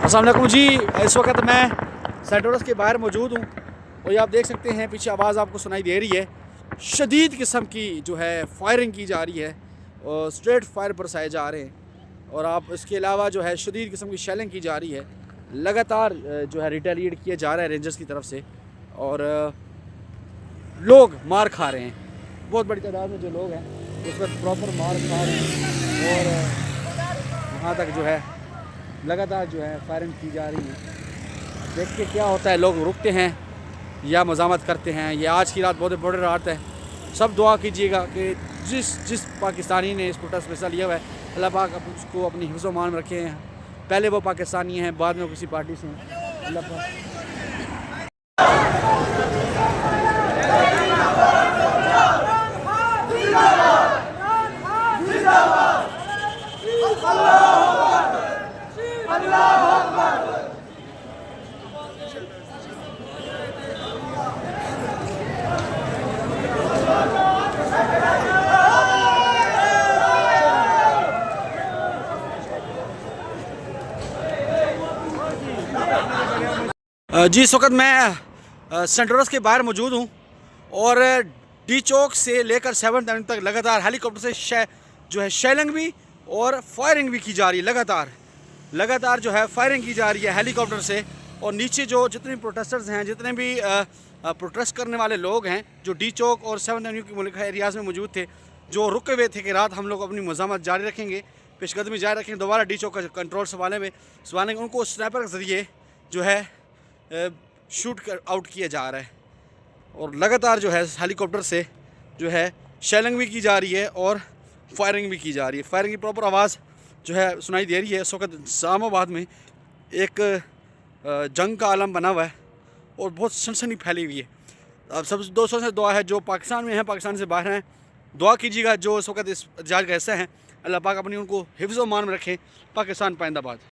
अस्सलाम वालेकुम जी। इस वक्त मैं सेंटोरस के बाहर मौजूद हूँ और ये आप देख सकते हैं पीछे आवाज़ आपको सुनाई दे रही है। शदीद किस्म की जो है फायरिंग की जा रही है और स्ट्रेट फायर बरसाए जा रहे हैं और आप इसके अलावा जो है शदीद किस्म की शेलिंग की जा रही है। लगातार जो है रिटेलिएट किया जा रहा है रेंजर्स की तरफ से और लोग मार खा रहे हैं। बहुत बड़ी तादाद में जो लोग हैं उस वक्त प्रॉपर मार खा रहे हैं और वहाँ तक जो है लगातार जो है फायरिंग की जा रही है। देख के क्या होता है, लोग रुकते हैं या मज़ामत करते हैं। ये आज की रात बहुत बड़ी रात है। सब दुआ कीजिएगा कि जिस पाकिस्तानी ने इस प्रोटेस्ट में हिस्सा लिया हुआ है अल्लाह पाक उसको अपनी हिफ्ज़ मान रखे हैं। पहले वो पाकिस्तानी हैं, बाद में किसी पार्टी से हैं। अल्लाह पाक जी। इस वक्त मैं सेंटोरस के बाहर मौजूद हूँ और डी चौक से लेकर 7th एवेन्यू तक लगातार हेलीकॉप्टर से जो है शेलिंग भी और फायरिंग भी की जा रही है। लगातार जो है फायरिंग की जा रही है हेलीकॉप्टर से। और नीचे जो जितने भी प्रोटेस्टर्स हैं, जितने भी प्रोटेस्ट करने वाले लोग हैं जो डी चौक और 7th एवेन्यू के मुल्क एरियाज़ में मौजूद थे, जो रुके हुए थे कि रात हम लोग अपनी मज़ामत जारी रखेंगे, पेशकदमी जारी रखेंगे, दोबारा डी चौक का कंट्रोल संभालने उनको स्नैपर के ज़रिए जो है शूट कर आउट किया जा रहा है। और लगातार जो है हेलीकॉप्टर से जो है शेलिंग भी की जा रही है और फायरिंग भी की जा रही है। फायरिंग की प्रॉपर आवाज़ जो है सुनाई दे रही है। इस वक्त इस्लामाबाद में एक जंग का आलम बना हुआ है और बहुत सनसनी फैली हुई है। अब सब दोस्तों से दुआ है जो पाकिस्तान में हैं, पाकिस्तान से बाहर हैं, दुआ कीजिएगा जो इस वक्त इस एहतजाज का हिस्सा हैं। अल्लाह पाक अपनी उनको हिफ्ज़ व मान में रखें। पाकिस्तान पाइंदाबाद।